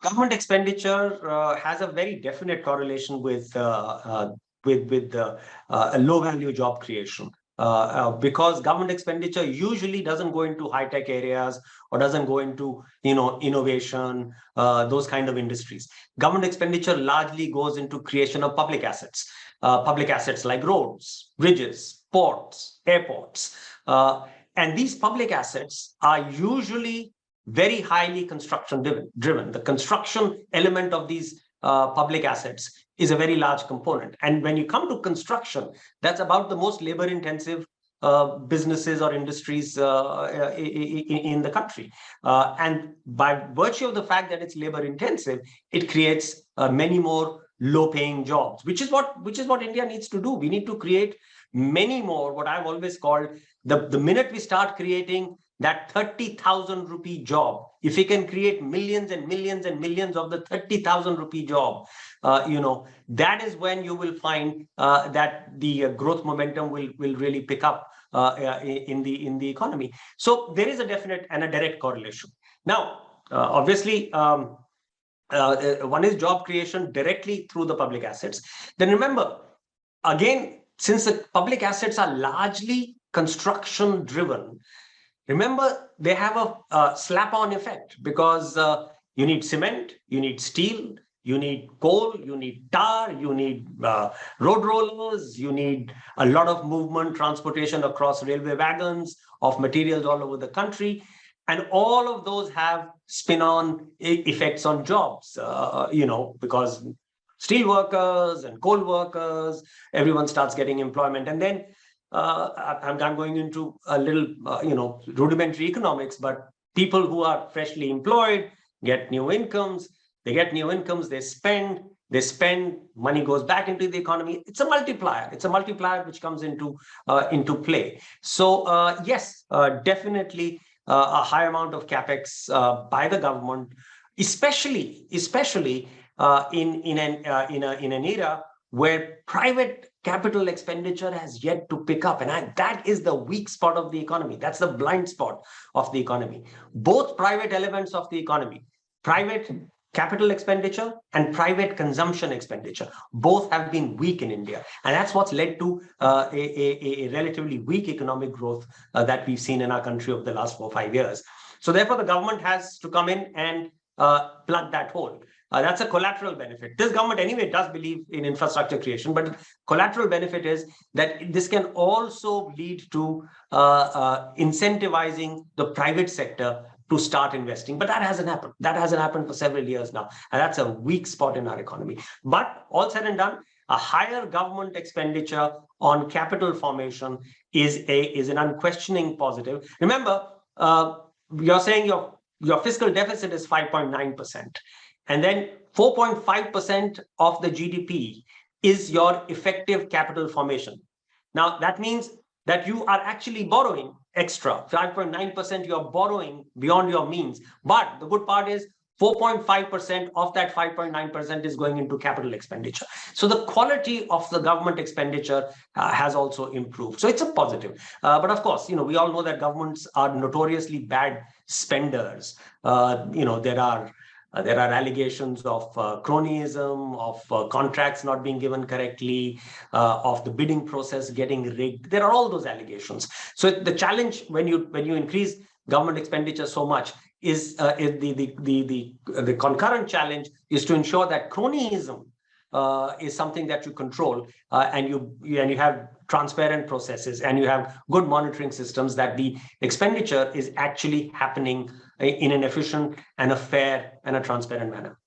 government expenditure has a very definite correlation with a low value job creation. Because government expenditure usually doesn't go into high tech areas or doesn't go into innovation, those kind of industries. Government expenditure largely goes into creation of public assets like roads, bridges, ports, airports, and these public assets are usually very highly construction driven. The construction element of these public assets is a very large component. And when you come to construction, that's about the most labor intensive businesses or industries in the country. And by virtue of the fact that it's labor intensive, it creates many more low paying jobs, which is what India needs to do. We need to create many more, what I've always called, the minute we start creating that 30,000 rupee job, if we can create millions and millions and millions of the 30,000 rupee job, that is when you will find that the growth momentum will really pick up in the economy. So there is a definite and a direct correlation. Now, obviously, one is job creation directly through the public assets. Then remember, again, since the public assets are largely construction driven, remember, they have a slap-on effect because you need cement, you need steel, you need coal, you need tar, you need road rollers, you need a lot of movement, transportation across railway wagons of materials all over the country. And all of those have spin-on effects on jobs, because steel workers and coal workers, everyone starts getting employment. And then I'm going into a little, rudimentary economics, but people who are freshly employed get new incomes. They get new incomes, they spend, money goes back into the economy. It's a multiplier. It's a multiplier which comes into play. So yes, definitely a high amount of capex by the government, especially in an era where private capital expenditure has yet to pick up. And that is the weak spot of the economy. That's the blind spot of the economy. Both private elements of the economy, private capital expenditure and private consumption expenditure, both have been weak in India. And that's what's led to a relatively weak economic growth that we've seen in our country over the last 4 or 5 years. So therefore, the government has to come in and plug that hole. That's a collateral benefit. This government anyway does believe in infrastructure creation, but collateral benefit is that this can also lead to incentivizing the private sector to start investing. But that hasn't happened. That hasn't happened for several years now. And that's a weak spot in our economy. But all said and done, a higher government expenditure on capital formation is an unquestioning positive. Remember, you're saying your fiscal deficit is 5.9%. And then 4.5% of the GDP is your effective capital formation. Now, that means that you are actually borrowing extra. 5.9% you're borrowing beyond your means. But the good part is 4.5% of that 5.9% is going into capital expenditure. So the quality of the government expenditure has also improved. So it's a positive. But of course, we all know that governments are notoriously bad spenders. There are allegations of cronyism, of contracts not being given correctly, of the bidding process getting rigged. There are all those allegations. So the challenge when you increase government expenditure so much is the concurrent challenge is to ensure that cronyism is something that you control, and you have transparent processes and you have good monitoring systems, that the expenditure is actually happening in an efficient and a fair and a transparent manner.